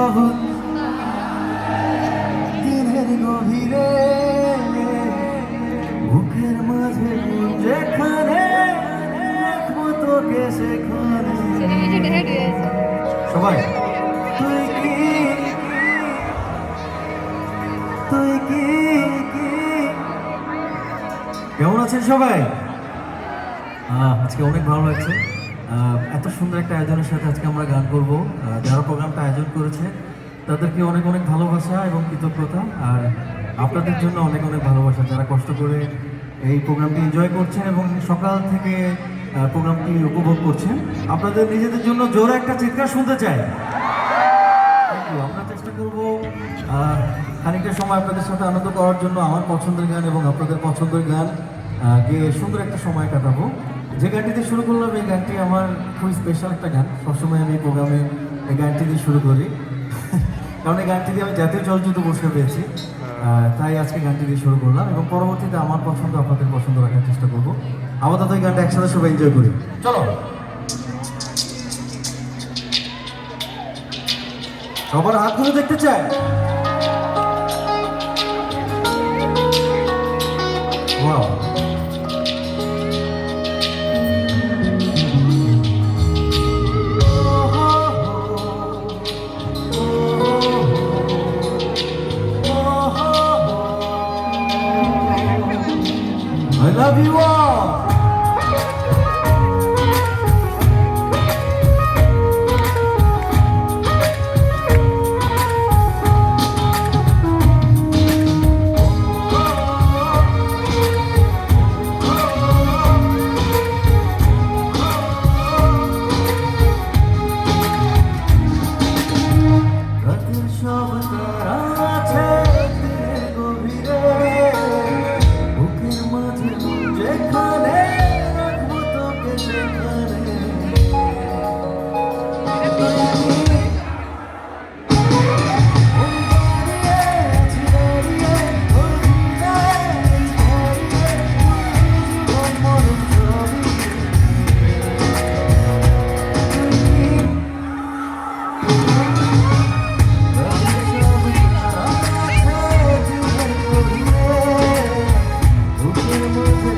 বহুত দিনের গভীরে বুকের মাঝে যেখানে রাখবো তোকে সেখানে। সবাই তুই কি তুই কি কেমন আছেন সবাই? আজকে অনেক ভালো লাগছে। এত সুন্দর একটা আয়োজনের সাথে আজকে আমরা গান করব। যারা প্রোগ্রামটা আয়োজন করেছে তাদেরকে অনেক অনেক ভালোবাসা এবং কৃতজ্ঞতা, আর আপনাদের জন্য অনেক অনেক ভালোবাসা যারা কষ্ট করে এই প্রোগ্রামটি এনজয় করছেন এবং সকাল থেকে প্রোগ্রামটি উপভোগ করছেন। আপনাদের নিজেদের জন্য জোরে একটা চিৎকার শুনতে চাই। আমরা চেষ্টা করব খানিকটা সময় আপনাদের সাথে আনন্দ করার জন্য আমার পছন্দের গান এবং আপনাদের পছন্দের গান গিয়ে সুন্দর একটা সময় কাটাবো। যে গানটিতে শুরু করলাম এই গানটি আমার খুবই স্পেশাল একটা গান। সবসময় আমি এই প্রোগ্রামে এই গানটি দিয়ে শুরু করি, কারণ এই গানটি দিয়ে আমি জাতীয় চলচ্চিত্র পুরস্কার পেয়েছি। তাই আজকে গানটি দিয়ে শুরু করলাম এবং পরবর্তীতে আমার পছন্দ আপনাদের পছন্দ রাখার চেষ্টা করবো। আপাতত এই গানটা একসাথে সবাই এনজয় করি, চলো। সবার হাতগুলো দেখতে চাই। Wow. I love you all. Move